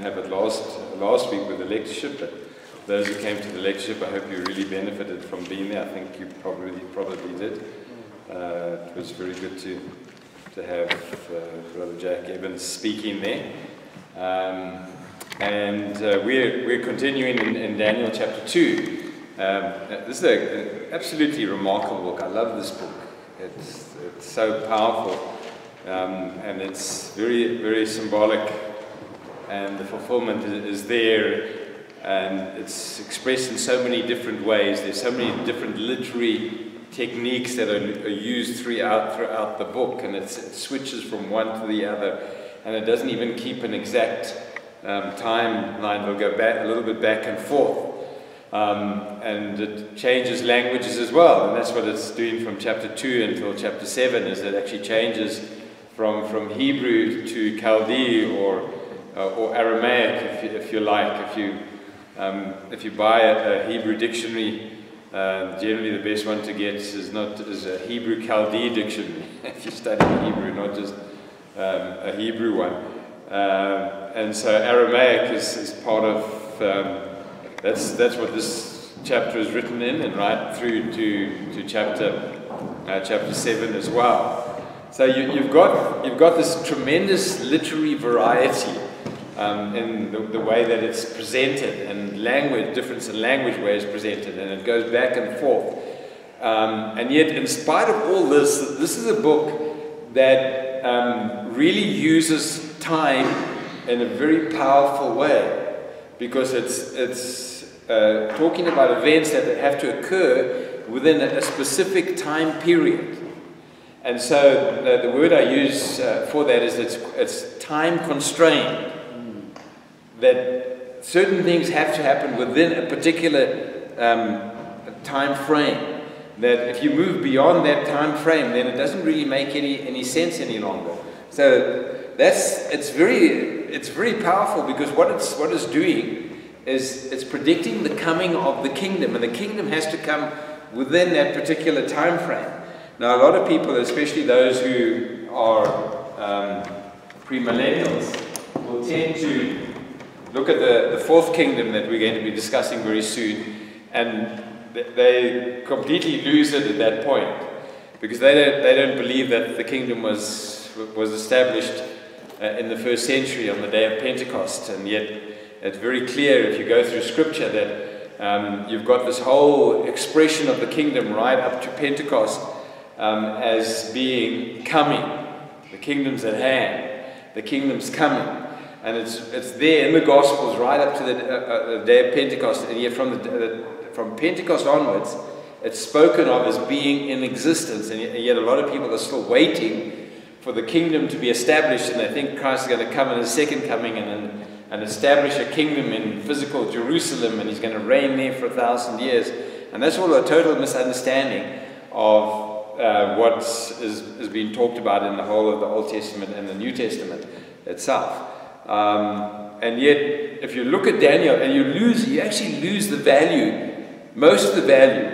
didn't have it last week with the lectureship, but those who came to the lectureship, I hope you really benefited from being there. I think you probably did. It was very good to have Brother Jack Evans speaking there. We're continuing in Daniel chapter 2. This is an absolutely remarkable book. I love this book. It's so powerful, and it's very, very symbolic, and the fulfillment is there, and it's expressed in so many different ways. There's so many different literary techniques that are used throughout the book, and it switches from one to the other, and it doesn't even keep an exact timeline. It'll go back a little bit back and forth. And it changes languages as well, and that's what it's doing from chapter 2 until chapter 7, is it actually changes from Hebrew to Chaldee or Aramaic, if you like. If you buy a Hebrew dictionary, generally the best one to get is a Hebrew Chaldee dictionary, if you study Hebrew, not just a Hebrew one. And so Aramaic is part of that's what this chapter is written in, and right through to chapter 7 as well. So you've got this tremendous literary variety in the way that it's presented, and difference in language where it's presented, and it goes back and forth. And yet, in spite of all this is a book that really uses time in a very powerful way, because it's talking about events that have to occur within a specific time period. And so the word I use for that is it's time constrained. That certain things have to happen within a particular time frame. That if you move beyond that time frame, then it doesn't really make any sense any longer. So it's very powerful, because what it's doing is it's predicting the coming of the kingdom, and the kingdom has to come within that particular time frame. Now, a lot of people, especially those who are premillennials, will tend to look at the fourth kingdom that we're going to be discussing very soon, and they completely lose it at that point, because they don't believe that the kingdom was established in the first century on the day of Pentecost. And yet it's very clear, if you go through scripture, that you've got this whole expression of the kingdom right up to Pentecost as being coming. The kingdom's at hand. The kingdom's coming. And it's there in the Gospels right up to the day of Pentecost. And yet from Pentecost onwards, it's spoken of as being in existence. And yet a lot of people are still waiting for the kingdom to be established, and they think Christ is going to come in his second coming and establish a kingdom in physical Jerusalem, and he's going to reign there for 1,000 years. And that's all a total misunderstanding of what is being talked about in the whole of the Old Testament and the New Testament itself. And yet, if you look at Daniel, and you actually lose the value, most of the value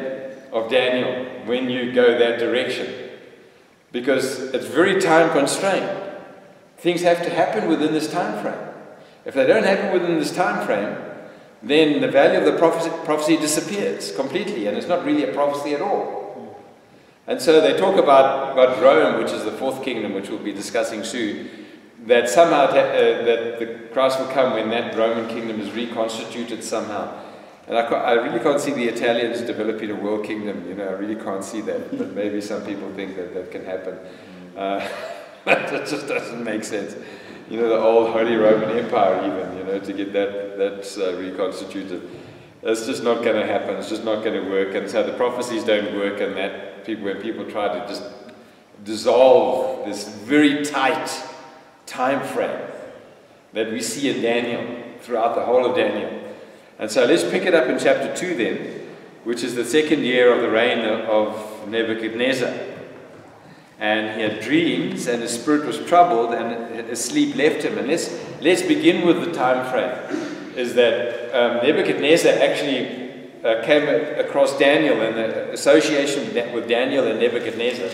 of Daniel when you go that direction, because it's very time constrained. Things have to happen within this time frame. If they don't happen within this time frame, then the value of the prophecy disappears completely, and it's not really a prophecy at all. And so they talk about Rome, which is the fourth kingdom, which we'll be discussing soon, that somehow that the Christ will come when that Roman kingdom is reconstituted somehow. And I really can't see the Italians developing a world kingdom. I really can't see that. But maybe some people think that can happen. But it just doesn't make sense. The old Holy Roman Empire even, to get that reconstituted. It's just not going to happen. It's just not going to work. And so the prophecies don't work, and when people try to just dissolve this very tight time frame that we see in Daniel, throughout the whole of Daniel. And so let's pick it up in chapter 2 then, which is the second year of the reign of Nebuchadnezzar. And he had dreams, and his spirit was troubled, and his sleep left him. And let's begin with the time frame. Is that Nebuchadnezzar actually came across Daniel, and the association with Daniel and Nebuchadnezzar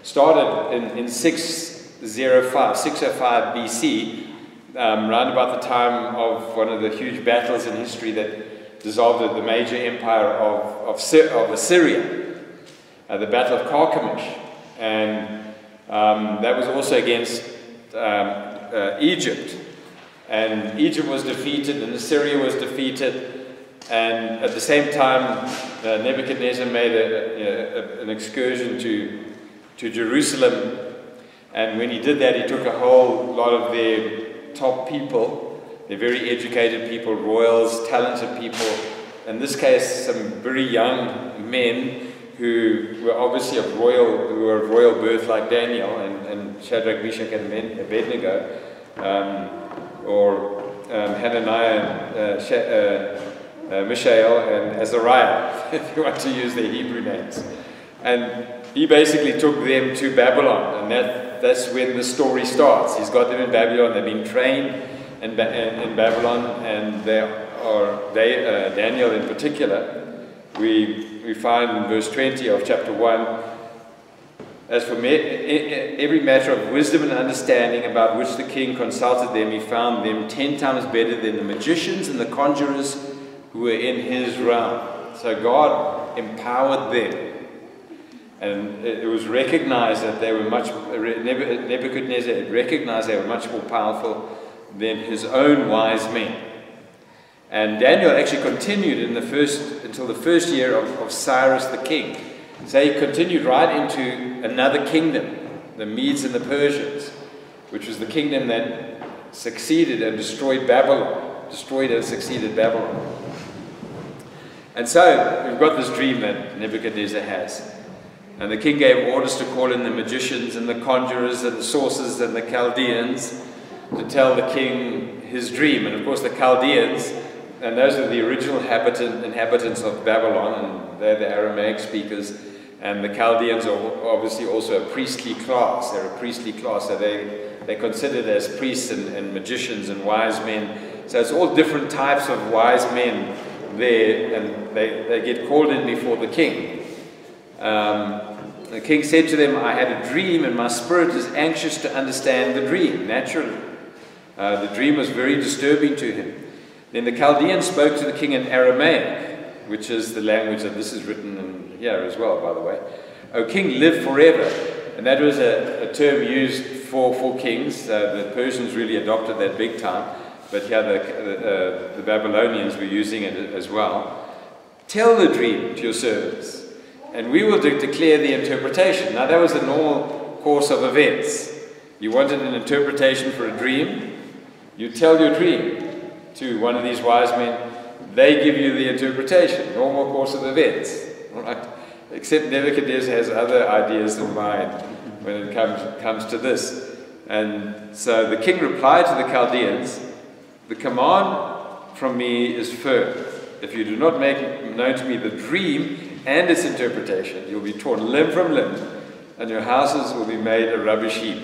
started in 605 BC, round about the time of one of the huge battles in history that dissolved the major empire of Assyria, the Battle of Carchemish. And that was also against Egypt. And Egypt was defeated, and Assyria was defeated. And at the same time, Nebuchadnezzar made an excursion to Jerusalem. And when he did that, he took a whole lot of their top people, they're very educated people, royals, talented people. In this case, some very young men who were obviously of royal birth, like Daniel and Shadrach, Meshach, and Abednego, or Hananiah, Mishael, and Azariah, if you want to use their Hebrew names. And he basically took them to Babylon, and that's when the story starts. He's got them in Babylon. They've been trained in Babylon, and Daniel in particular, we find in verse 20 of chapter 1, as for every matter of wisdom and understanding about which the king consulted them, he found them 10 times better than the magicians and the conjurers who were in his realm. So God empowered them. And it was recognized that they were Nebuchadnezzar had recognized they were much more powerful than his own wise men. And Daniel actually continued until the first year of Cyrus the king. So he continued right into another kingdom, the Medes and the Persians, which was the kingdom that succeeded and destroyed Babylon, destroyed and succeeded Babylon. And so we've got this dream that Nebuchadnezzar has. And the king gave orders to call in the magicians and the conjurers and the sorcerers and the Chaldeans to tell the king his dream. And of course the Chaldeans, and those are the original inhabitants of Babylon, and they're the Aramaic speakers. And the Chaldeans are obviously also a priestly class. They're a priestly class, so they're considered as priests and magicians and wise men. So it's all different types of wise men there, and they get called in before the king. The king said to them, I had a dream, and my spirit is anxious to understand the dream, naturally. The dream was very disturbing to him. Then the Chaldeans spoke to the king in Aramaic, which is the language that this is written in here as well, by the way. O king, live forever. And that was a term used for kings. The Persians really adopted that big time, but here the Babylonians were using it as well. Tell the dream to your servants, and we will declare the interpretation. Now that was the normal course of events. You wanted an interpretation for a dream, you tell your dream to one of these wise men, they give you the interpretation, normal course of events. Right? Except Nebuchadnezzar has other ideas in mind when it comes to this. And so the king replied to the Chaldeans, the command from me is firm. If you do not make known to me the dream and its interpretation, you'll be torn limb from limb, and your houses will be made a rubbish heap.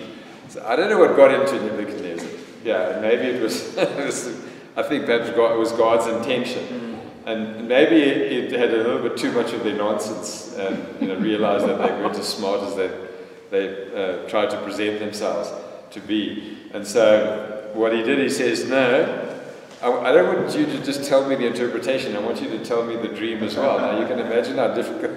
So I don't know what got into Nebuchadnezzar. Yeah, maybe it was, I think perhaps it was God's intention. And maybe it had a little bit too much of their nonsense, and realized that they weren't as smart as they tried to present themselves to be. And so what he did, he says, no, I don't want you to just tell me the interpretation. I want you to tell me the dream as well. Now you can imagine how difficult,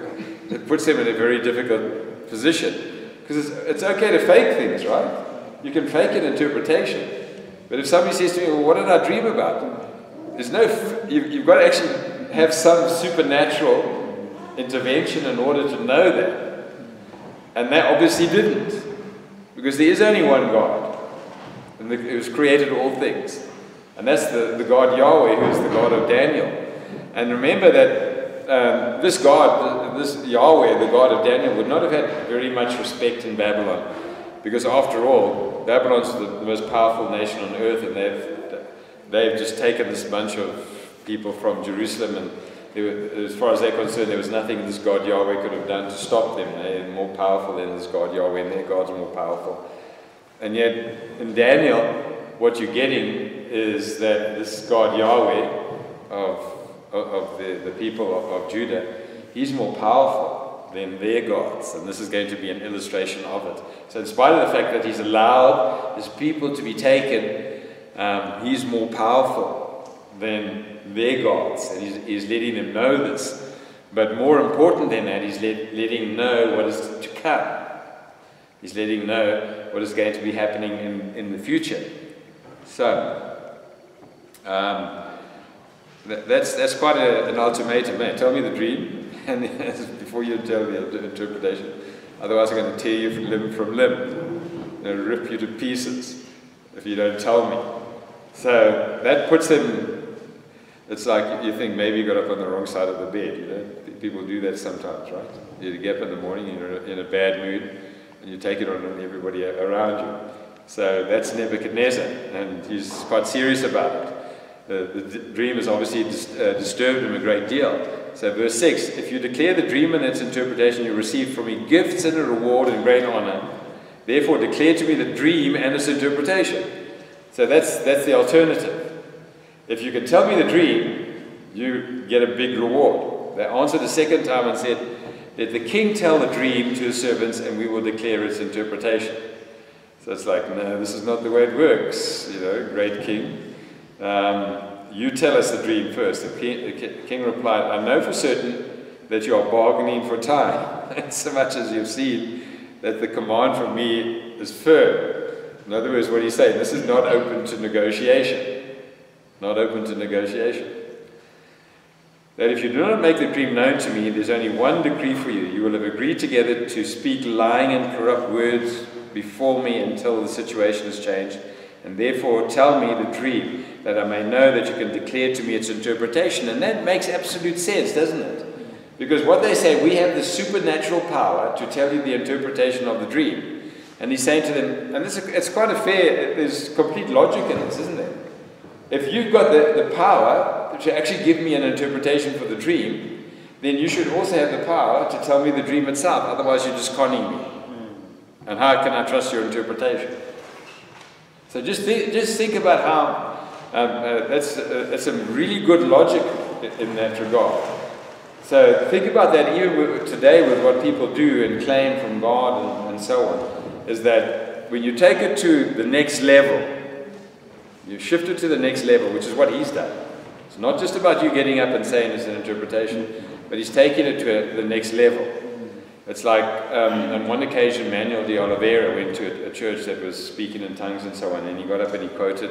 it puts him in a very difficult position. Because it's okay to fake things, right? You can fake an interpretation. But if somebody says to me, well, what did I dream about? There's no, you've got to actually have some supernatural intervention in order to know that. And that obviously didn't. Because there is only one God. And it was created all things. And that's the God Yahweh, who is the God of Daniel. And remember that this God, this Yahweh, the God of Daniel, would not have had very much respect in Babylon. Because after all, Babylon's the most powerful nation on earth, and they've just taken this bunch of people from Jerusalem, and as far as they're concerned, there was nothing this God Yahweh could have done to stop them. They're more powerful than this God Yahweh, and their God's more powerful. And yet, in Daniel, what you're getting is that this God Yahweh of the people of Judah, he's more powerful than their gods. And this is going to be an illustration of it. So in spite of the fact that he's allowed his people to be taken he's more powerful than their gods, and he's letting them know this. But more important than that, he's letting them know what is to come. He's letting them know what is going to be happening in the future. So, that's quite an ultimatum. Man, tell me the dream, and before you tell me the interpretation. Otherwise, I'm going to tear you limb from limb, rip you to pieces if you don't tell me. So that puts him. It's like you think maybe you got up on the wrong side of the bed. People do that sometimes, right? You get up in the morning, you're in a bad mood, and you take it on everybody around you. So that's Nebuchadnezzar, and he's quite serious about it. The dream has obviously disturbed him a great deal. So verse 6, if you declare the dream and its interpretation, you receive from me gifts and a reward and great honor. Therefore declare to me the dream and its interpretation. So that's the alternative. If you can tell me the dream, you get a big reward. They answered a second time and said, let the king tell the dream to his servants and we will declare its interpretation. So it's like, no, this is not the way it works, great king. You tell us the dream first. The king replied, I know for certain that you are bargaining for time, so much as you've seen that the command from me is firm. In other words, what he's saying, this is not open to negotiation. Not open to negotiation. That if you do not make the dream known to me, there's only one decree for you. You will have agreed together to speak lying and corrupt words before me until the situation has changed. And therefore tell me the dream, that I may know that you can declare to me its interpretation. And that makes absolute sense, doesn't it? Because what they say, we have the supernatural power to tell you the interpretation of the dream. And he's saying to them, and it's quite a fair, there's complete logic in this, isn't there? If you've got the power to actually give me an interpretation for the dream, then you should also have the power to tell me the dream itself. Otherwise, you're just conning me. And how can I trust your interpretation? So just think about how that's some really good logic in that regard. So think about that even today with what people do and claim from God and so on, is that when you take it to the next level, you shift it to the next level, which is what he's done. It's not just about you getting up and saying it's an interpretation, but he's taking it to the next level. It's like, on one occasion, Manuel de Oliveira went to a church that was speaking in tongues and so on, and he got up and he quoted,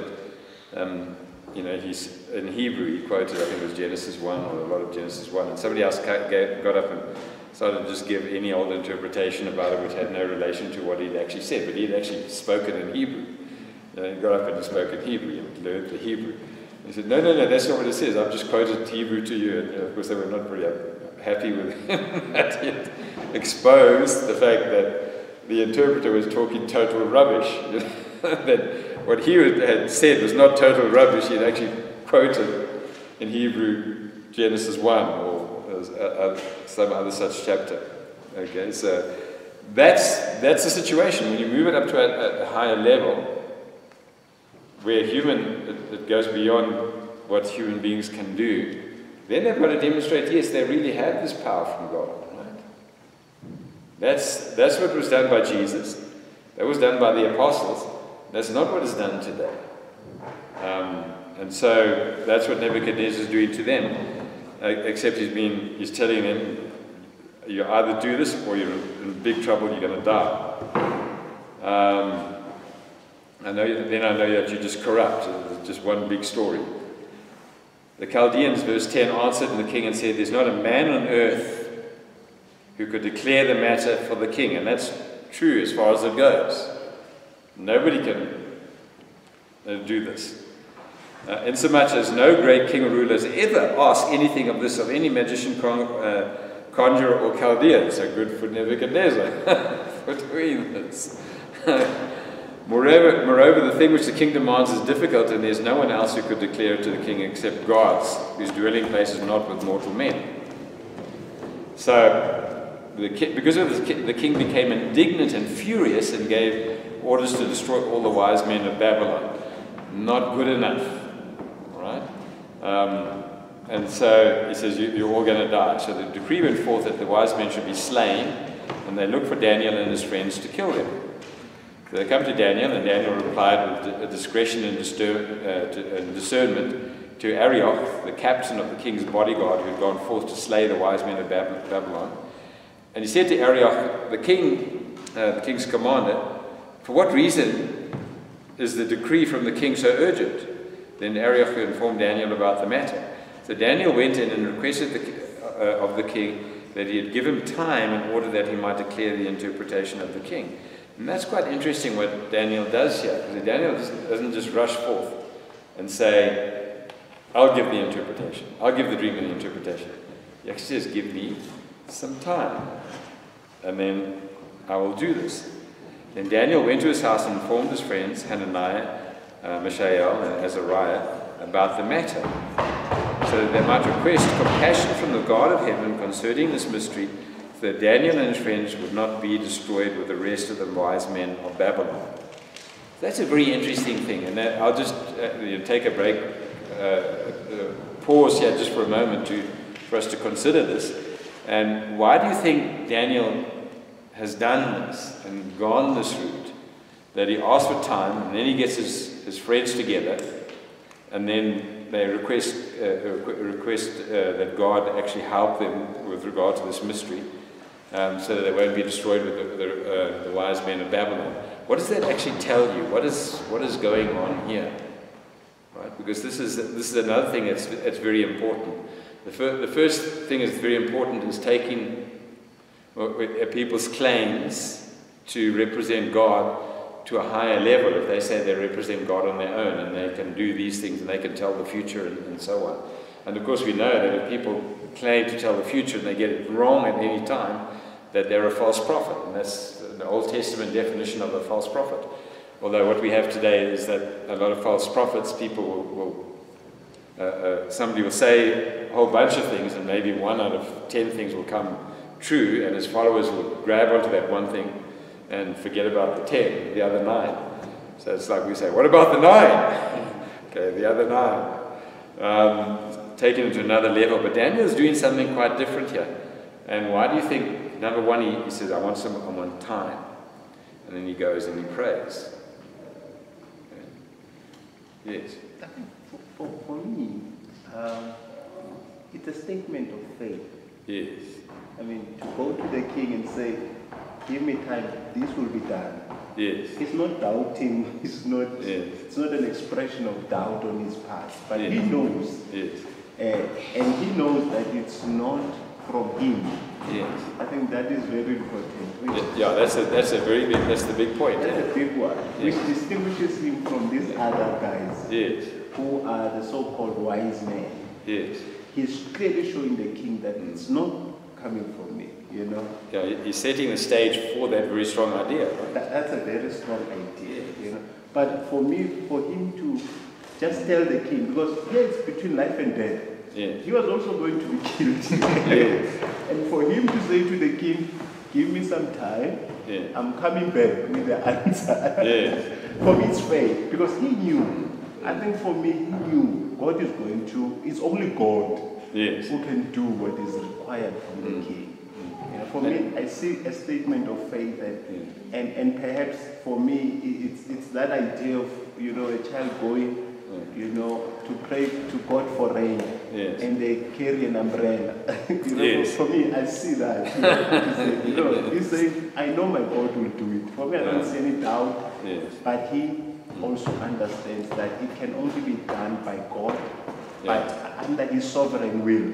he's in Hebrew, he quoted, I think it was Genesis 1, or a lot of Genesis 1, and somebody else got up and started to just give any old interpretation about it, which had no relation to what he'd actually said, but he'd actually spoken in Hebrew. He got up and he spoke in Hebrew, he learned the Hebrew. He said, no, that's not what it says, I've just quoted Hebrew to you, and of course they were not very happy with him that he had exposed the fact that the interpreter was talking total rubbish. That what he had said was not total rubbish, he had actually quoted in Hebrew Genesis 1 or some other such chapter. Okay, so that's the situation. When you move it up to a higher level, where it goes beyond what human beings can do, then they've got to demonstrate, yes, they really have this power from God. Right? That's what was done by Jesus. That was done by the apostles. That's not what is done today. And so that's what Nebuchadnezzar is doing to them. Except he's telling them, you either do this or you're in big trouble, you're going to die. I know that you're just corrupt. It's just one big story. The Chaldeans, verse 10, answered the king and said, there's not a man on earth who could declare the matter for the king. And that's true as far as it goes. Nobody can do this. Insomuch as no great king or ruler has ever asked anything of this of any magician, conjurer, or Chaldean. So good for Nebuchadnezzar for doing this. Moreover, the thing which the king demands is difficult, and there's no one else who could declare it to the king except gods, whose dwelling place is not with mortal men. So, because of this, the king became indignant and furious and gave orders to destroy all the wise men of Babylon. Not good enough, right? And so he says, you're all going to die. So the decree went forth that the wise men should be slain, and they looked for Daniel and his friends to kill them. So they come to Daniel, and Daniel replied with discretion and discernment to Arioch, the captain of the king's bodyguard, who had gone forth to slay the wise men of Babylon. And he said to Arioch, the king's commander, for what reason is the decree from the king so urgent? Then Arioch informed Daniel about the matter. So Daniel went in and requested of the king that he had given him time in order that he might declare the interpretation of the king. And that's quite interesting what Daniel does here. Because Daniel doesn't just rush forth and say, I'll give the interpretation. I'll give the dream and the interpretation. He actually says, give me some time, and then I will do this. Then Daniel went to his house and informed his friends, Hananiah, Mishael, and Azariah, about the matter, so that they might request compassion from the God of heaven concerning this mystery, so that Daniel and his friends would not be destroyed with the rest of the wise men of Babylon. That's a very interesting thing, and I'll just take a break, pause here just for a moment for us to consider this. And why do you think Daniel has done this and gone this route? That he asks for time, and then he gets his friends together, and then they request that God actually help them with regard to this mystery, so that they won't be destroyed with the wise men of Babylon. What does that actually tell you? What is going on here? Right? Because this is another thing that's very important. The first thing that's very important is taking people's claims to represent God to a higher level. If they say they represent God on their own and they can do these things and they can tell the future and so on. And of course we know that if people claim to tell the future and they get it wrong at any time, that they're a false prophet. And that's the Old Testament definition of a false prophet. Although what we have today is that a lot of false prophets, people somebody will say a whole bunch of things, and maybe 1 out of 10 things will come true, and his followers will grab onto that one thing and forget about the 10, the other 9. So it's like we say, what about the 9? Okay, the other 9. Taken it to another level. But Daniel is doing something quite different here. And why do you think? Number one, he says, I want time. And then he goes and he prays. Okay. Yes. I think for me, it's a statement of faith. Yes. I mean, to go to the king and say, give me time, this will be done. Yes. It's not doubting, it's not an expression of doubt on his part, but he knows. Yes. And he knows that it's not from him. Yes. I think that is very important. Yeah, that's the big point. That's a big one, Yes. which distinguishes him from these other guys. Yes. Who are the so-called wise men. Yes. He's clearly showing the king that it's not coming from me, you know. Yeah, he's setting the stage for that very strong idea, right? That's a very strong idea, you know. But for him to just tell the king, because here it's between life and death. Yes. He was also going to be killed. Yes. And for him to say to the king, give me some time, Yes. I'm coming back with the answer. Yes. For me it's faith, because he knew. I think for me, he knew God is going to, it's only God Yes. who can do what is required from the king. You know, for me, I see a statement of faith, and perhaps for me, it's that idea of, you know, a child going, you know, to pray to God for rain, and they carry an umbrella. You know, for me, I see that. You know, he's saying, I know my God will do it. For me, I don't see any doubt, but he also understands that it can only be done by God, but under his sovereign will.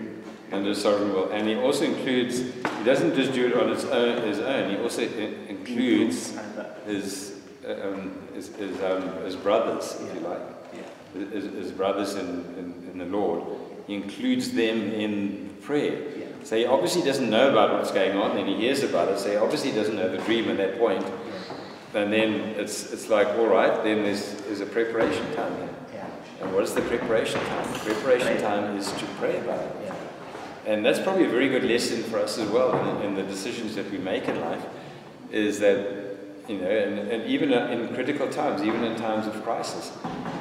Under sovereign will. And he also includes, he doesn't just do it on his own, he also includes his brothers, if you like. His brothers in the Lord. He includes them in prayer. So he obviously doesn't know about what's going on, then he hears about it, so he obviously doesn't know the dream at that point. And then it's like, all right, then there's a preparation time here. And what is the preparation time? The preparation time is to pray about it. And that's probably a very good lesson for us as well in the decisions that we make in life, is that, you know, and even in critical times, even in times of crisis,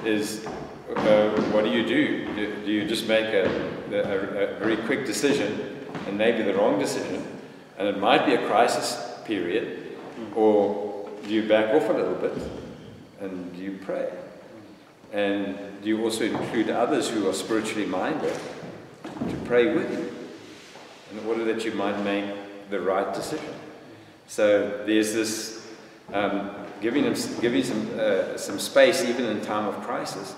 is what do? Do you just make a very quick decision, and maybe the wrong decision, and it might be a crisis period, or do you back off a little bit and do you pray? And do you also include others who are spiritually minded to pray with you in order that you might make the right decision? So there's this giving some space even in time of crisis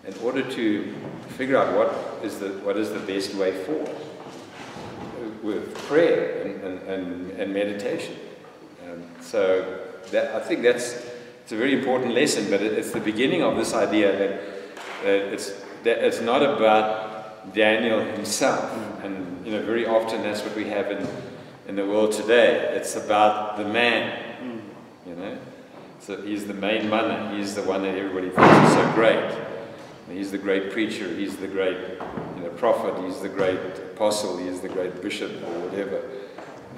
in order to figure out what is the best way forward with prayer and meditation. So I think it's a very important lesson, but it's the beginning of this idea that it's not about Daniel himself, and very often that's what we have in the world today. It's about the man, So he's the main man. He's the one that everybody thinks is so great. He's the great preacher. He's the great prophet. He's the great apostle. He's the great bishop or whatever.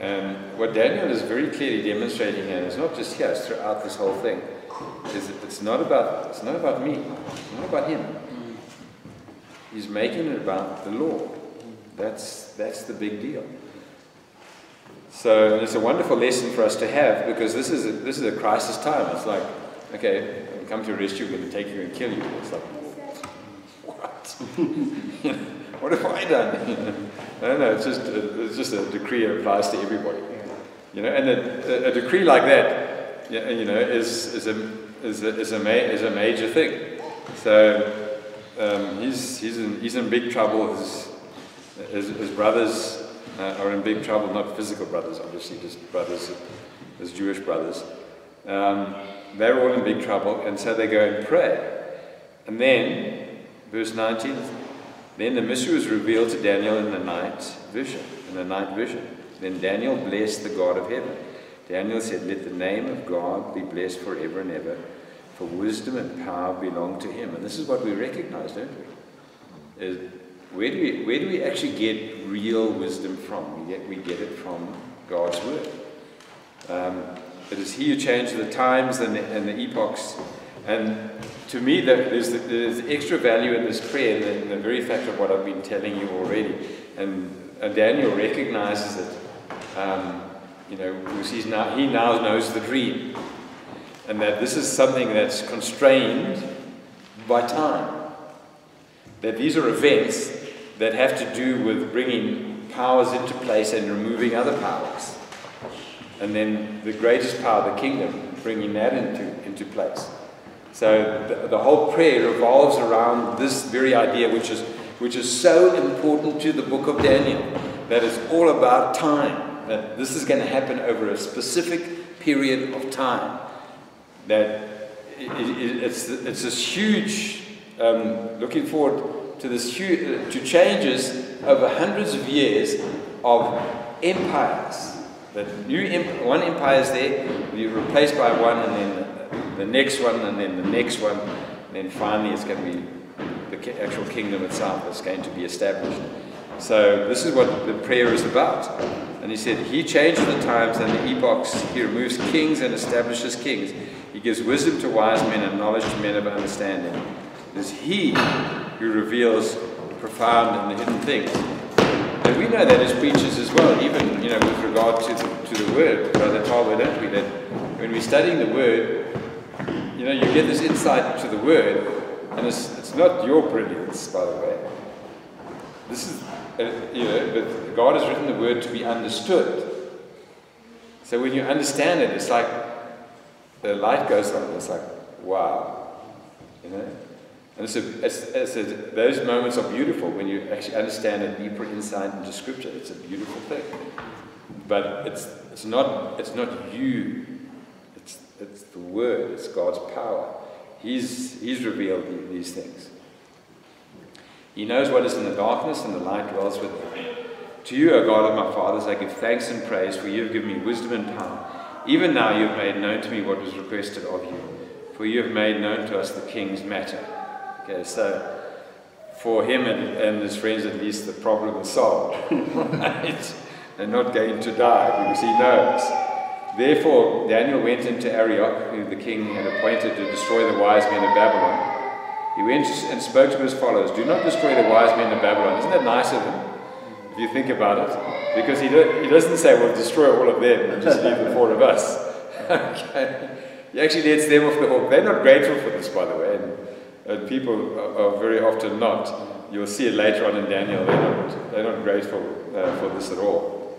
And what Daniel is very clearly demonstrating here, and it's not just here, it's throughout this whole thing, is that it's not about me, it's not about him. He's making it about the Lord. That's the big deal. So it's a wonderful lesson for us to have, because this is a crisis time. It's like, okay, I'm come to arrest you, we're going to take you and kill you. It's like, what? What have I done? No, it's just a decree that applies to everybody. And a decree like that, is a major thing. So he's in big trouble. His brothers are in big trouble, not physical brothers, obviously, just brothers, his Jewish brothers. They're all in big trouble, and so they go and pray. And then, verse 19, then the mystery was revealed to Daniel in the night vision. Then Daniel blessed the God of heaven. Daniel said, let the name of God be blessed forever and ever, for wisdom and power belong to him. And this is what we recognize, don't we? Where do we actually get real wisdom from? We get it from God's word. It is he who changes the times and the epochs. And to me, there's extra value in this prayer in the very fact of what I've been telling you already. And Daniel recognizes it, because he now knows the dream. And that this is something that's constrained by time. That these are events that have to do with bringing powers into place and removing other powers. And then the greatest power, the kingdom, bringing that into place. So the whole prayer revolves around this very idea, which is so important to the book of Daniel, that it's all about time, that this is going to happen over a specific period of time, that it's this huge, looking forward to this huge, to changes over hundreds of years of empires. That one empire is there, you're replaced by one, and then the next one, and then the next one, and then finally it's going to be the actual kingdom itself that's going to be established. So this is what the prayer is about. And he said, he changes the times and the epochs. He removes kings and establishes kings. He gives wisdom to wise men and knowledge to men of understanding. It is he who reveals profound and the hidden things. And we know that as preachers as well, even with regard to the word, Brother Tarver, don't we? That when we're studying the word, you get this insight to the word, and it's not your brilliance, by the way. This is, but God has written the word to be understood. So when you understand it, it's like the light goes on. It's like, wow, And those moments are beautiful when you actually understand a deeper insight into Scripture. It's a beautiful thing. But it's not you. It's the Word. It's God's power. He's revealed these things. He knows what is in the darkness, and the light dwells with him. To you, O God of my fathers, I give thanks and praise, for you have given me wisdom and power. Even now you have made known to me what was requested of you, for you have made known to us the king's matter. Okay, so for him and his friends at least, the problem is solved. Right? They're not going to die because he knows. Therefore, Daniel went into Arioch, who the king had appointed to destroy the wise men of Babylon. He went and spoke to him as follows: do not destroy the wise men of Babylon. Isn't that nice of him, if you think about it? Because he doesn't say, well, destroy all of them and just leave the four of us. Okay. He actually lets them off the hook. They're not grateful for this, by the way, and people are very often not. You'll see it later on in Daniel. They're not grateful for this at all.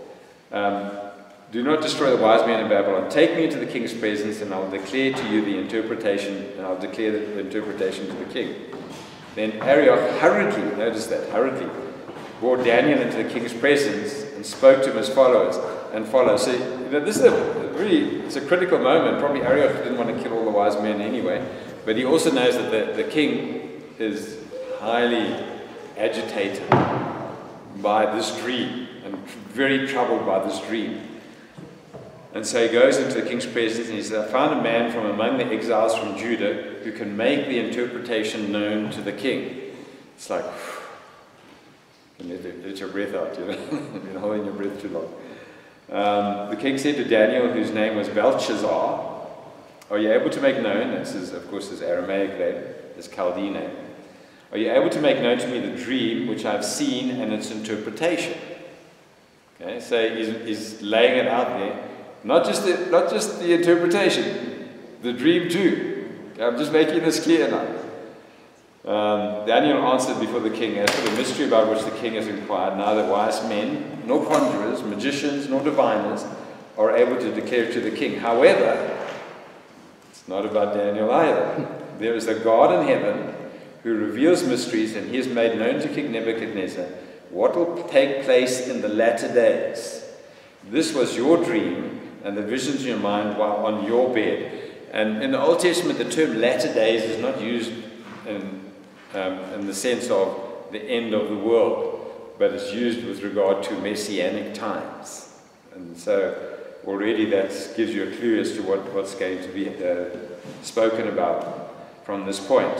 Do not destroy the wise men in Babylon. Take me into the king's presence, and I'll declare to you the interpretation, and I'll declare the interpretation to the king. Then Arioch hurriedly, notice that, hurriedly, brought Daniel into the king's presence and spoke to him as follows and follow. So, this is it's a critical moment. Probably Arioch didn't want to kill all the wise men anyway, but he also knows that the king is highly agitated by this dream and very troubled by this dream. And so he goes into the king's presence and he says, I found a man from among the exiles from Judah who can make the interpretation known to the king. It's like, let your breath out, You've been holding your breath too long. The king said to Daniel, whose name was Belshazzar, are you able to make known, this is of course his Aramaic name, his Chaldean name, are you able to make known to me the dream which I've seen and its interpretation? Okay, so he's laying it out there. Not just the interpretation, the dream too. Okay, I'm just making this clear now. Daniel answered before the king, as for the mystery about which the king has inquired, neither wise men, nor conjurers, magicians, nor diviners are able to declare it to the king. However, it's not about Daniel either. There is a God in heaven who reveals mysteries, and he has made known to King Nebuchadnezzar what will take place in the latter days. This was your dream, and the visions in your mind while on your bed. And in the Old Testament, the term latter days is not used in the sense of the end of the world, but it's used with regard to messianic times. And so already that gives you a clue as to what's going to be spoken about from this point.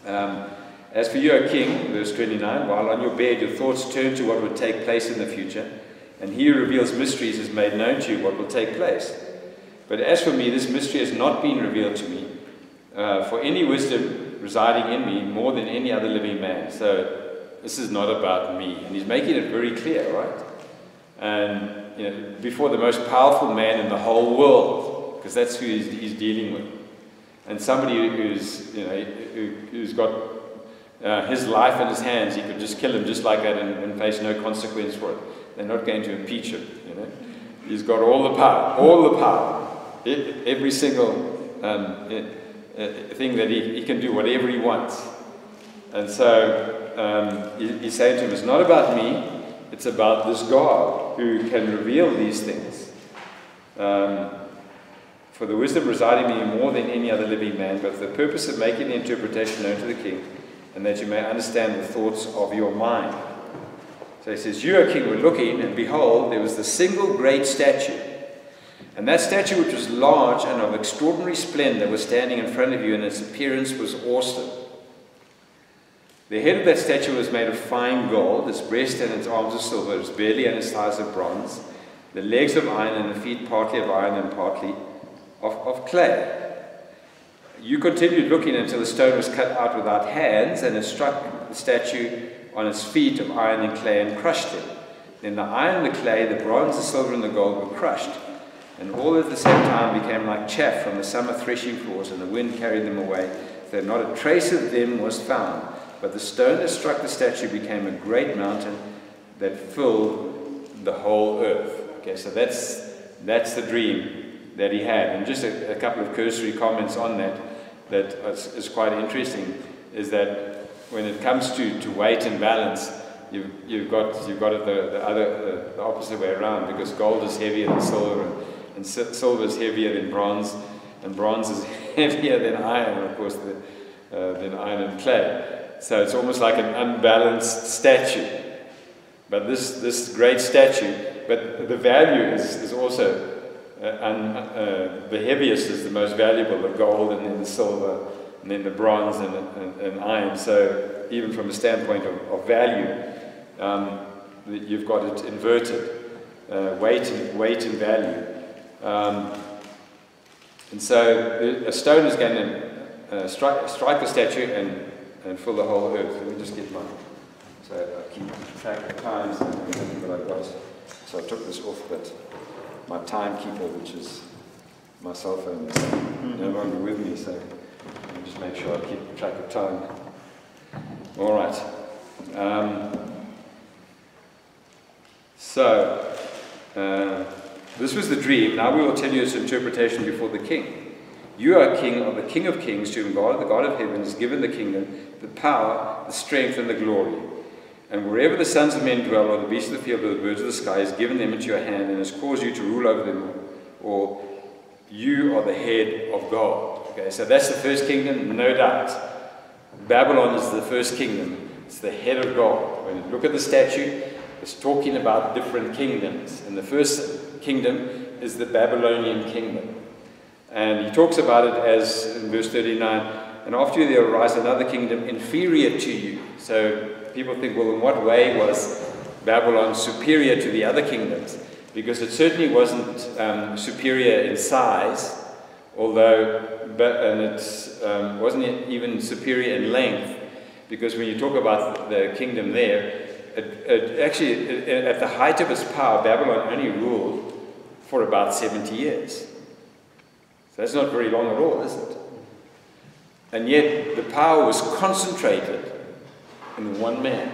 As for you, O king, verse 29, while on your bed your thoughts turn to what would take place in the future, and he who reveals mysteries has made known to you what will take place. But as for me, this mystery has not been revealed to me, for any wisdom residing in me more than any other living man. So this is not about me. And he's making it very clear, right? And before the most powerful man in the whole world, because that's who he's dealing with. And somebody who's got his life in his hands, he could just kill him just like that and face no consequence for it. They're not going to impeach him, He's got all the power, every single thing that he can do, whatever he wants. And so he's saying to him, it's not about me, it's about this God who can reveal these things. For the wisdom residing in you more than any other living man, but for the purpose of making the interpretation known to the king, and that you may understand the thoughts of your mind. So he says, you, O king, were looking, and behold, there was the single great statue. And that statue, which was large and of extraordinary splendor, was standing in front of you, and its appearance was awesome. The head of that statue was made of fine gold, its breast and its arms of silver, its belly and its thighs of bronze, the legs of iron, and the feet partly of iron and partly of clay. You continued looking until the stone was cut out without hands, and it struck the statue on its feet of iron and clay and crushed it. Then the iron, the clay, the bronze, the silver, and the gold were crushed, and all at the same time became like chaff from the summer threshing floors, and the wind carried them away, so that not a trace of them was found. But the stone that struck the statue became a great mountain that filled the whole earth. Okay, so that's the dream that he had. And just a couple of cursory comments on that is quite interesting, is that when it comes to weight and balance, you've got it the opposite way around, because gold is heavier than silver, and silver is heavier than bronze, and bronze is heavier than iron, of course, than iron and clay. So it's almost like an unbalanced statue. But this great statue, but the value is also the heaviest is the most valuable, the gold, and then the silver, and then the bronze and iron. So even from a standpoint of value, you've got it inverted, weight and value. And so a stone is going to strike the statue and fill the whole earth. Let me just get mine. So I keep track of times and everything that I've got. So I took this off, but my timekeeper, which is my cell phone is no longer with me, so I'll just make sure I keep track of time. All right. This was the dream. Now we will tell you its interpretation before the king. You are king of the King of Kings, to whom God, the God of heaven, has given the kingdom, the power, the strength, and the glory. And wherever the sons of men dwell, or the beasts of the field, or the birds of the sky, has given them into your hand, and has caused you to rule over them, or you are the head of God. Okay, so that's the first kingdom, no doubt. Babylon is the first kingdom. It's the head of God. When you look at the statute, it's talking about different kingdoms. And the first kingdom is the Babylonian kingdom. And he talks about it as, in verse 39, and after you there will rise another kingdom inferior to you. So people think, well, in what way was Babylon superior to the other kingdoms? Because it certainly wasn't superior in size, although, and it wasn't even superior in length, because when you talk about the kingdom there, actually, at the height of its power, Babylon only ruled for about 70 years. So that's not very long at all, is it? And yet, the power was concentrated in one man.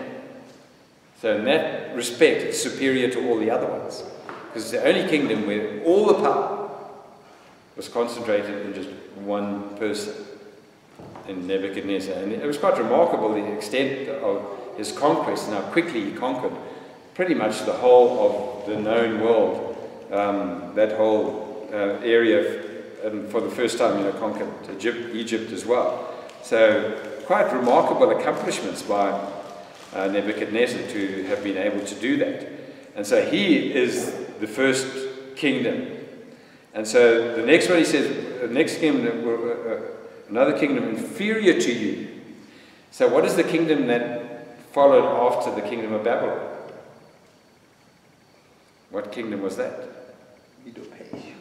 So in that respect, it's superior to all the other ones. Because it's the only kingdom where all the power was concentrated in just one person, in Nebuchadnezzar. And it was quite remarkable, the extent of his conquest and how quickly he conquered pretty much the whole of the known world, that whole area, and for the first time, conquered Egypt as well. So quite remarkable accomplishments by Nebuchadnezzar to have been able to do that. And so he is the first kingdom. And so the next one he says, the next kingdom, another kingdom inferior to you. So what is the kingdom that followed after the kingdom of Babylon? What kingdom was that?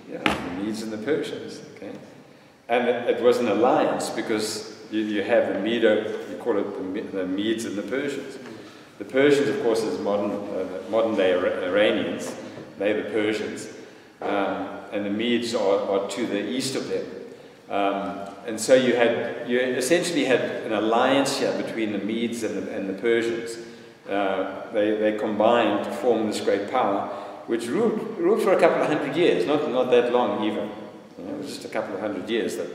Yeah, the Medes and the Persians. Okay, and it was an alliance because you have the you call it the Medes and the Persians. The Persians, of course, is modern day Iranians. They're the Persians, and the Medes are to the east of them. And so you essentially had an alliance here between the Medes and the Persians. They combined to form this great power, which ruled for a couple of 100 years, not that long even. It was just a couple of 100 years that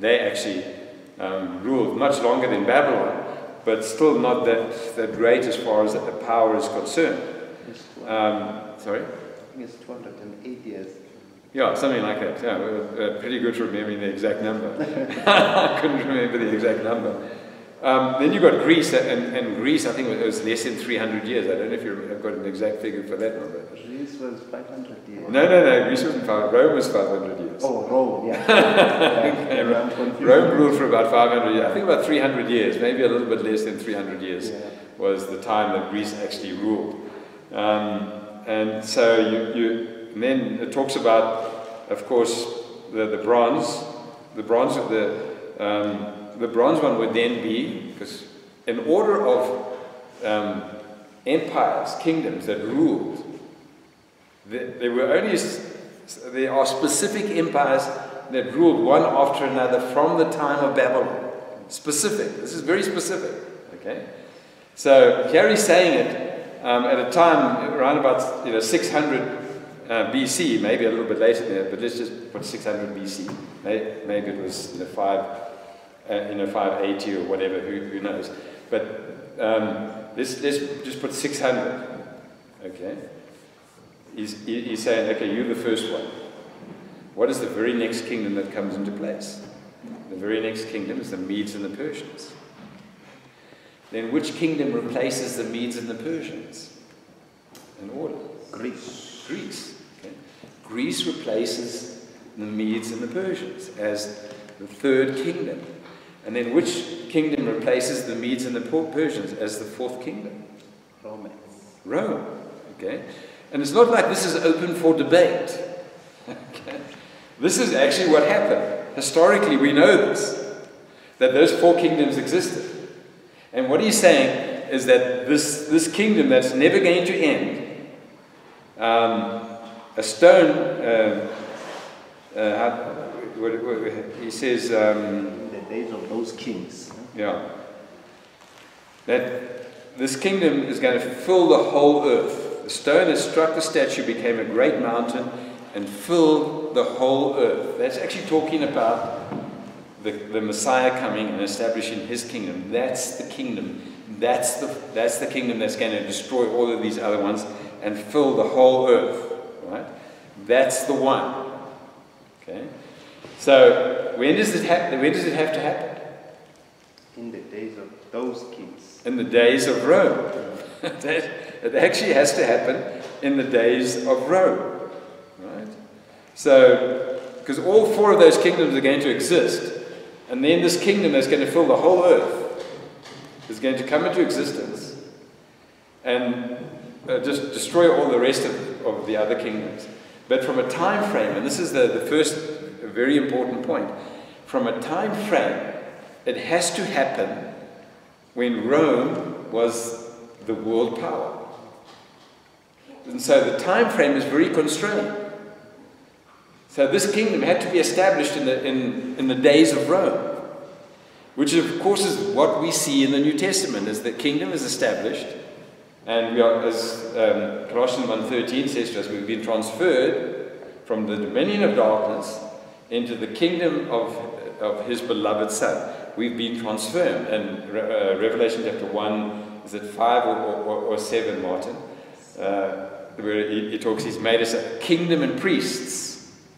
they actually ruled, much longer than Babylon, but still not that great as far as the power is concerned. Sorry? I think it's 208 years. Yeah, something like that. Yeah, we're pretty good for remembering the exact number. I couldn't remember the exact number. Then you got Greece, and Greece, I think it was less than 300 years. I don't know if you've got an exact figure for that number. Greece was 500 years. No, Greece wasn't 500. Rome was 500 years. Oh, Rome, yeah. Okay, Rome ruled for about 500 years. I think about 300 years, maybe a little bit less than 300 years was the time that Greece actually ruled. And so and then it talks about, of course, the bronze. The bronze one would then be, because in order of empires, kingdoms that ruled, there are specific empires that ruled one after another from the time of Babylon. Specific. This is very specific. Okay. So here he's saying it at a time around about 600 BC, maybe a little bit later than that, but let's just put 600 BC. Maybe it was 580 or whatever. Who knows? But let's just put 600. Okay. He's saying, okay, you're the first one. What is the very next kingdom that comes into place? The very next kingdom is the Medes and the Persians. Then which kingdom replaces the Medes and the Persians? In order. Greece. Okay. Greece replaces the Medes and the Persians as the third kingdom. And then which kingdom replaces the Medes and the Persians as the fourth kingdom? Rome. Okay. And it's not like this is open for debate. Okay. This is actually what happened. Historically, we know this, that those four kingdoms existed. And what he's saying is that this kingdom that's never going to end, a stone he says, In the days of those kings. yeah, that this kingdom is going to fill the whole earth. The stone that struck the statue became a great mountain and filled the whole earth. That's actually talking about the Messiah coming and establishing his kingdom. That's the kingdom. That's the kingdom that's going to destroy all of these other ones and fill the whole earth. Right? That's the one. Okay. So when does it happen? When does it have to happen? In the days of those kings. In the days of Rome. It actually has to happen in the days of Rome. Right? So, because all four of those kingdoms are going to exist, and then this kingdom that's going to fill the whole earth is going to come into existence and just destroy all the rest of the other kingdoms. But from a time frame, and this is the first very important point, from a time frame, it has to happen when Rome was the world power. And so the time frame is very constrained. So this kingdom had to be established in the days of Rome, which of course is what we see in the New Testament, is that kingdom is established, and we are, as Colossians 1:13 says to us, we've been transferred from the dominion of darkness into the kingdom of his beloved Son. We've been transferred. And Revelation chapter 1, is it 5 or 7, Martin? Where he talks, he's made us a kingdom and priests.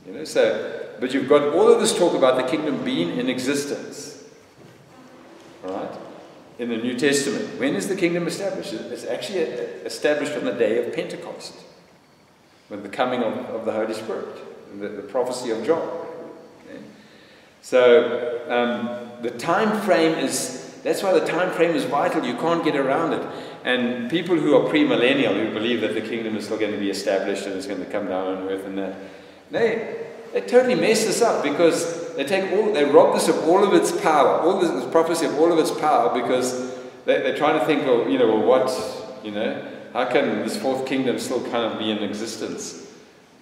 You know, so, but you've got all of this talk about the kingdom being in existence. All right? In the New Testament. When is the kingdom established? It's actually established on the day of Pentecost, with the coming of the Holy Spirit, the prophecy of John. Okay? So the time frame that's why the time frame is vital. You can't get around it. And people who are premillennial, who believe that the kingdom is still going to be established and it's going to come down on earth and that, they totally mess this up, because they rob this of all of its power, all this prophecy of all of its power, because they're trying to think, how can this fourth kingdom still kind of be in existence?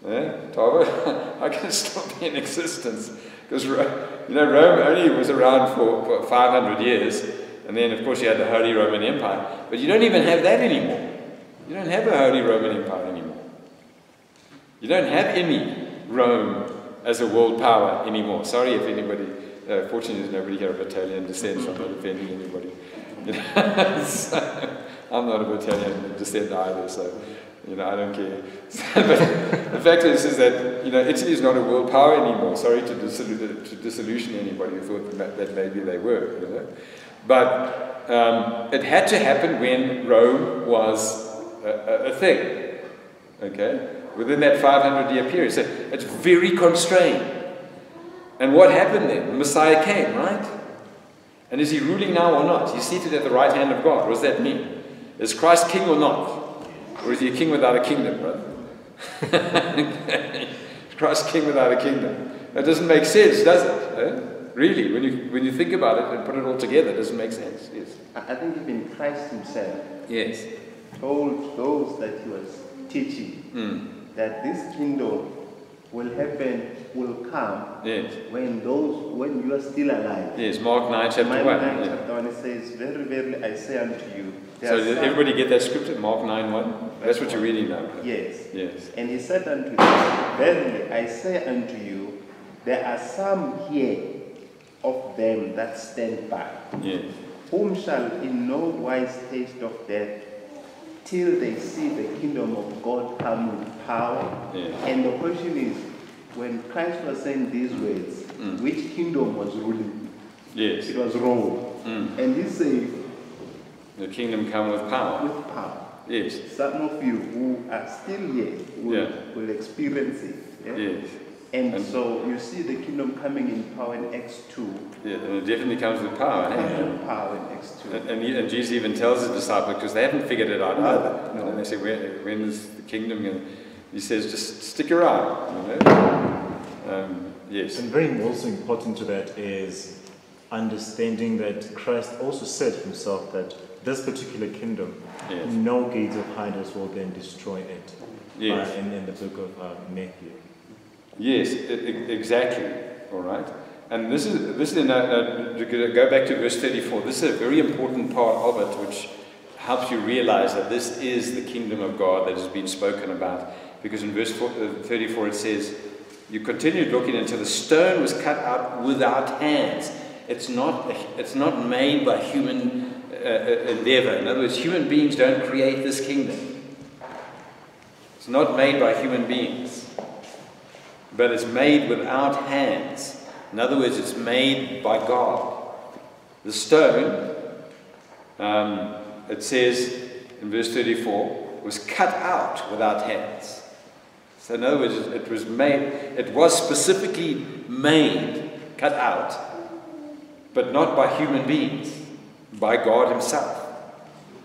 How can it still be in existence? Because Rome only was around for 500 years, and then of course you had the Holy Roman Empire, but you don't even have that anymore. You don't have a Holy Roman Empire anymore. You don't have any Rome as a world power anymore. Sorry if anybody, fortunately there's nobody here of Italian descent, so I'm not offending anybody. So, I'm not of Italian descent either, so I don't care. But the fact is that Italy is not a world power anymore. Sorry to disillusion anybody who thought that maybe they were. But it had to happen when Rome was a thing. Okay, within that 500-year period. So it's very constrained. And what happened then? The Messiah came, right? And is he ruling now or not? He's seated at the right hand of God. What does that mean? Is Christ king or not? Or is he a king without a kingdom, brother? Is Christ king without a kingdom? That doesn't make sense, does it? Really, when you think about it and put it all together, it doesn't make sense. Yes. I think even Christ himself told those that he was teaching that this kingdom will come when you are still alive. Yes, Mark 9 chapter 1. Mark 9 chapter 1, it says, very verily I say unto you. So did everybody get that scripture, Mark 9:1? That's what you're reading now. Yes. Yes. And he said unto them, verily I say unto you, there are some here of them that stand by, whom shall in no wise taste of death, till they see the kingdom of God come with power. And the question is, when Christ was saying these words, which kingdom was ruling? Yes. It was Rome. And he said, the kingdom come with power. With power. Yes. Some of you who are still here will experience it. Yes. And so you see the kingdom coming in power in Acts 2. Yeah, and it definitely comes with power. Power in Acts 2. And Jesus even tells his disciples, because they haven't figured it out either. No. And they say, when is the kingdom? And he says, just stick around. Yes. And very also important to that is understanding that Christ also said himself that this particular kingdom, no gates of Hades will then destroy it. Yes. In the book of Matthew. Yes, exactly. All right. And this is to go back to verse 34. This is a very important part of it, which helps you realize that this is the kingdom of God that has been spoken about. Because in verse 34 it says, you continued looking until the stone was cut out without hands. It's not made by human endeavor. In other words, human beings don't create this kingdom. It's not made by human beings, but it's made without hands. In other words, it's made by God. The stone, it says in verse 34, was cut out without hands. So in other words, it was specifically made, cut out, but not by human beings, by God himself.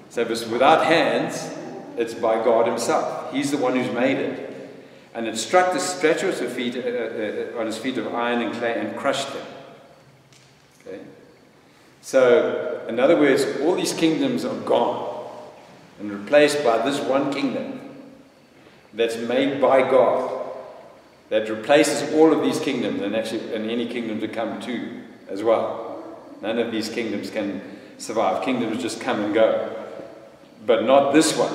So if it's without hands, it's by God himself. He's the one who's made it. And it struck the statue on his feet of iron and clay and crushed them. Okay? So, in other words, all these kingdoms are gone and replaced by this one kingdom that's made by God, that replaces all of these kingdoms and any kingdom to come to as well. None of these kingdoms can survive. Kingdoms just come and go. But not this one,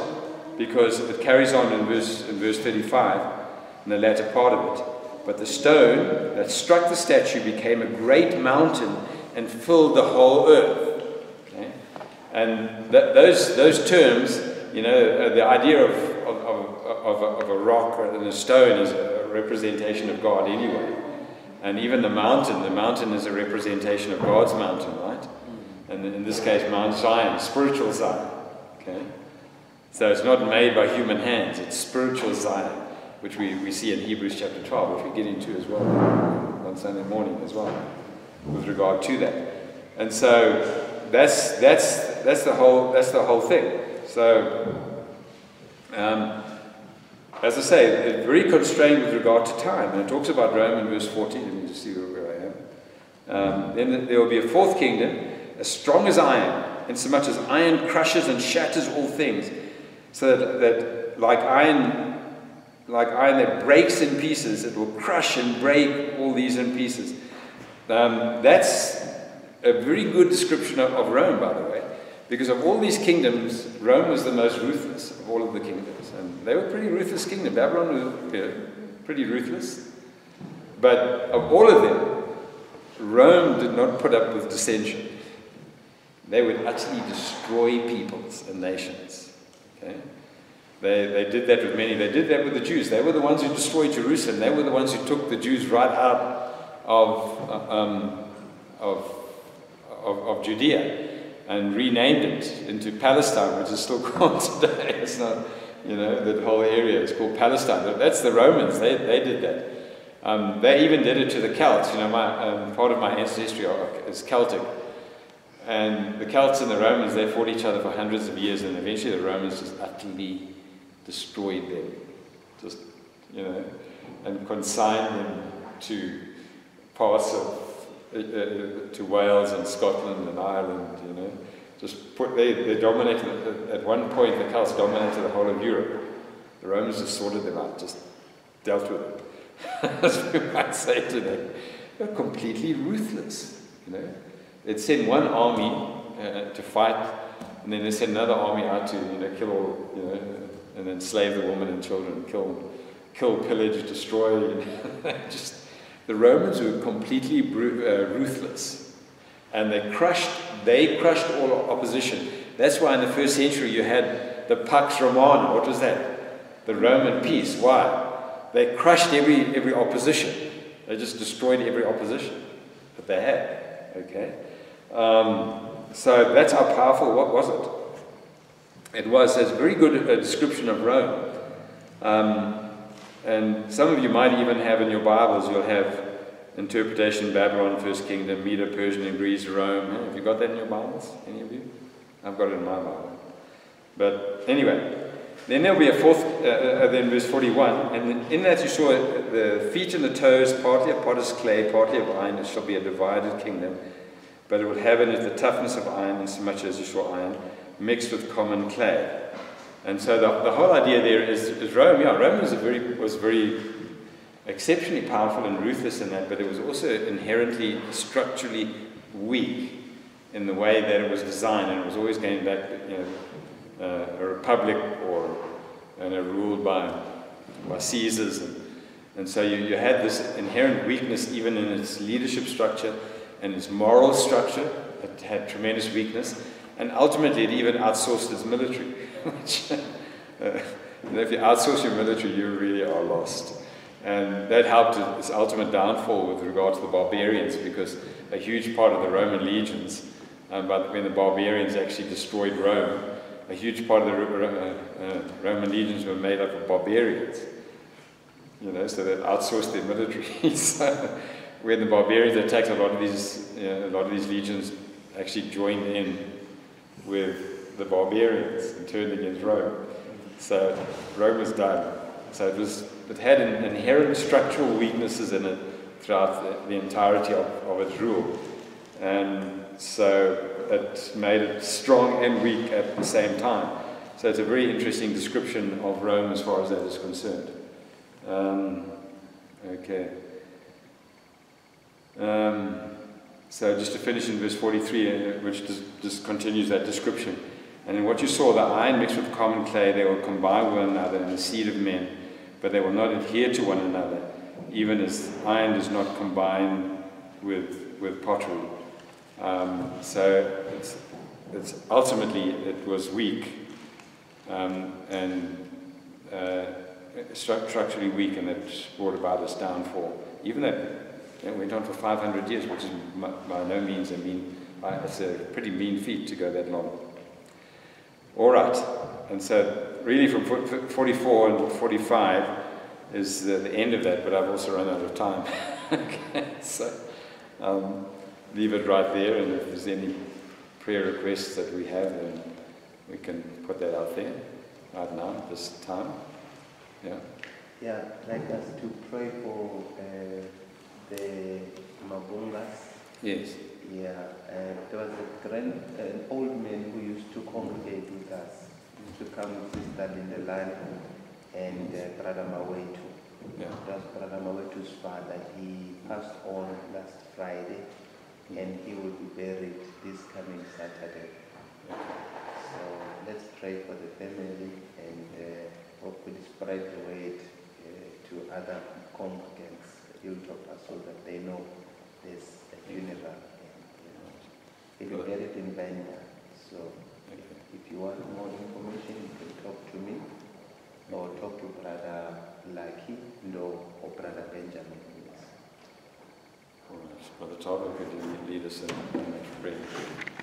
because it carries on in verse 35, in the latter part of it. But the stone that struck the statue became a great mountain and filled the whole earth. Okay? And those terms, the idea of a rock and a stone is a representation of God anyway. And even the mountain is a representation of God's mountain, right? And in this case, Mount Zion, spiritual Zion. Okay? So it's not made by human hands, it's spiritual Zion, which we see in Hebrews chapter 12, which we get into as well on Sunday morning as well, with regard to that. And so that's the whole thing. So as I say, it's very constrained with regard to time. And it talks about Rome in verse 14. Let me just see where I am. Then there will be a fourth kingdom, as strong as iron, insomuch as iron crushes and shatters all things. So that like iron that breaks in pieces, it will crush and break all these in pieces. That's a very good description of Rome, by the way, because of all these kingdoms, Rome was the most ruthless of all of the kingdoms. And they were a pretty ruthless kingdom. Babylon was pretty ruthless. But of all of them, Rome did not put up with dissension. They would utterly destroy peoples and nations. Okay? They did that with many. They did that with the Jews. They were the ones who destroyed Jerusalem. They were the ones who took the Jews right out of Judea and renamed it into Palestine, which is still called today. It's not, that whole area is called Palestine. That's the Romans. They did that. They even did it to the Celts. Part of my ancestry is Celtic. And the Celts and the Romans, they fought each other for hundreds of years, and eventually the Romans just utterly destroyed them, and consigned them to parts of, to Wales and Scotland and Ireland, they dominated, at one point the Celts dominated the whole of Europe. The Romans just sorted them out, just dealt with it. As we might say today. They're completely ruthless, They'd send one army to fight, and then they send another army out to, kill all, and enslave the women and children, kill, pillage, destroy. The Romans were completely ruthless, and they crushed all opposition. That's why in the first century you had the Pax Romana. What was that? The Roman peace. Why? They crushed every opposition. They just destroyed every opposition that they had. Okay. So that's how powerful. What was it? It was a very good description of Rome. And some of you might even have in your Bibles, you'll have interpretation Babylon, First Kingdom, Medo, Persian, and Greece, Rome. Have you got that in your Bibles? Any of you? I've got it in my Bible. But anyway, then there'll be a fourth, then verse 41. And in that you saw the feet and the toes, partly of potter's clay, partly of iron. It shall be a divided kingdom. But it will have in it the toughness of iron, insomuch as you saw iron, mixed with common clay. And so the whole idea there is Rome. Yeah, Rome was very exceptionally powerful and ruthless in that, but it was also inherently structurally weak in the way that it was designed, and it was always going back, a republic or ruled by Caesars, and so you had this inherent weakness even in its leadership structure and its moral structure. It had tremendous weakness, and ultimately it even outsourced its military, which, if you outsource your military, you really are lost. And that helped its ultimate downfall with regard to the barbarians, because a huge part of the Roman legions, but when the barbarians actually destroyed Rome, a huge part of the Roman legions were made up of barbarians. So they outsourced their military. So when the barbarians attacked, a lot of these legions actually joined in with the barbarians and turned against Rome. So Rome was done. So it had inherent structural weaknesses in it throughout the entirety of its rule. And so it made it strong and weak at the same time. So it's a very interesting description of Rome as far as that is concerned. Okay. So just to finish in verse 43, which just continues that description. And in what you saw, the iron mixed with common clay, they will combine with one another in the seed of men, but they will not adhere to one another, even as iron does not combine with pottery. So it's ultimately it was weak and structurally weak, and it brought about its downfall. Even that it went on for 500 years, which is by no means it's a pretty mean feat to go that long. All right, and so really from 44 and 45 is the end of that, but I've also run out of time. Okay, so leave it right there, and if there's any prayer requests that we have, then we can put that out there right now, this time. Yeah. Yeah, I'd like us to pray for the Mabungas. Yes. Yeah, there was an old man who used to congregate with us, used to come with Sister Lindelani and Brother Mawetu. Yeah. That was Brother Mawetu's father. He passed on last Friday, and he will be buried this coming Saturday. So let's pray for the family and hopefully spread the word to other congregants, Hilltopper, so that they know there's a funeral. He will be buried in Benda. So if you want more information, you can talk to me or talk to Brother Lucky or Brother Benjamin. All right. Brother Todd, could you lead us in prayer?